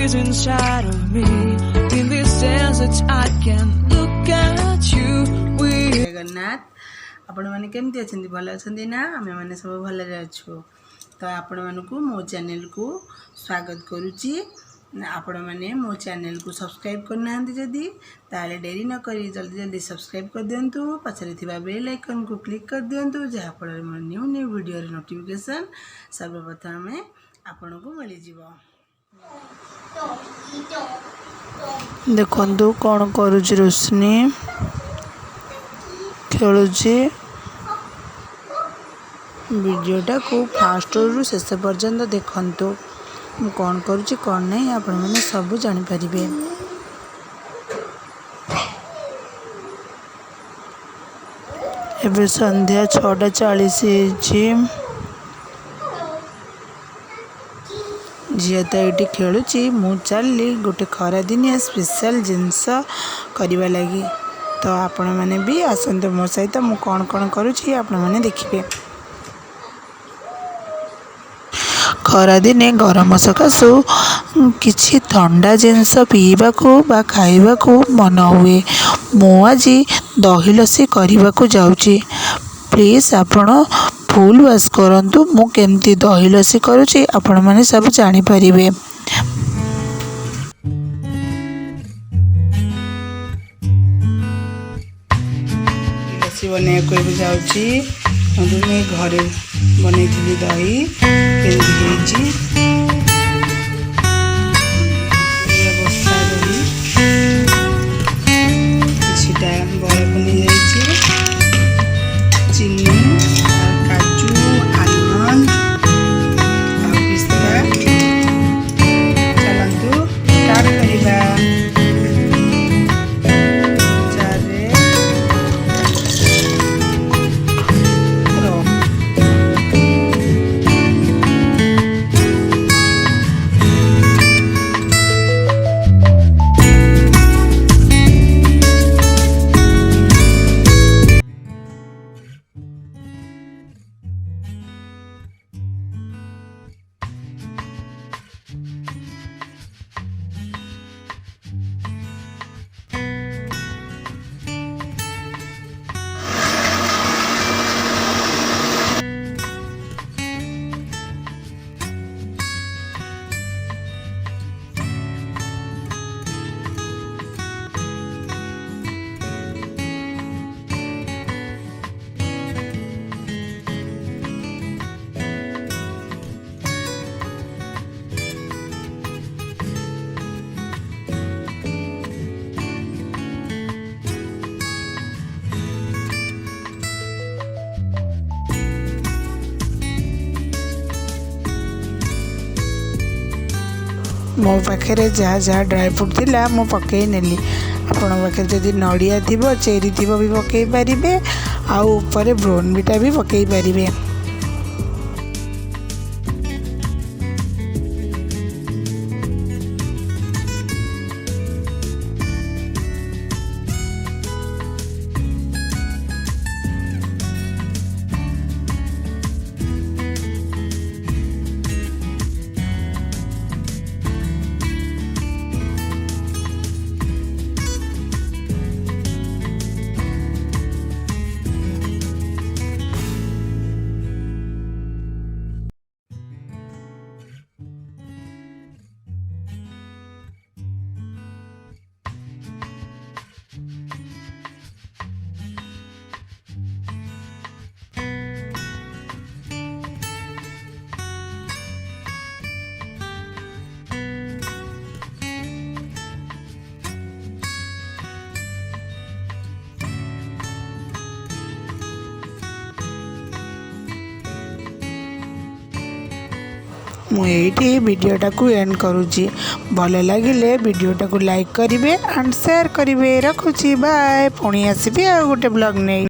is inside of me. In this desert I can look at you. Jagannath आपण मैंने केमती अच्छा भल अच्छा ना आम मैंने सब भलरे अच्छु तो आपण मानक मो चैनल को स्वागत करुच्ची आपण मैंने मो चैनल को सब्सक्राइब करना जदि ताले डेरी न करी जल्दी जल्दी सब्सक्राइब कर दिंतु पछरे थिबा बेल आइकन को क्लिक कर दिंतु जहाँ फल न्यू न्यू वीडियो नोटिफिकेशन सर्वप्रथम आपण को मिल जीव। देखु कौन करुच्ची रोशनी खेलुची वीडियोटा को फास्ट रु शेष पर्यंत देखंतु कौन करुच्ची कौन नहीं आपण मैंने सब जानी परिबे। एबे संध्या 6:40 झील तो ये खेलुची मु चली गोटे खरा दिनिया स्पेशल जिनस करवा लगी तो आपण मैंने भी आसतु मो सहित मु कौन कौन करुच्ची आपण मैंने देखिए। खरा दिने गरम सकाशु किछि ठंडा जिनस पीवा को बा खाइबा को मन हुए मु आज दही लस्सी करने को जाऊँगी प्लीज आपण फुल वाश करंतु मु केमती दही लस्सी करुच्ची आपण मैंने सब जानी परिबे। लस्सी बना को जाऊँगी मैं घरे बनी दही केमती बसा दही किटा बरफ नहीं जाइए चीनी काजू आलमंड पिस्ता चलतु स्टार्ट करवा। मो पाखे जहाँ जहाँ ड्राई फ्रूट थिला मो पकई नेली आपण पाखे जदि नड़िया थी चेरी थी भी पकई पारे आउ ऊपर ब्रोनविटा भी पकई पारे। मुझे वीडियोटा को एंड करुँची भल लगे वीडियोटा को लाइक करेंगे एंड शेयर करेंगे रखुची बाय पुणी आसबि आ गोटे ब्लॉग नहीं।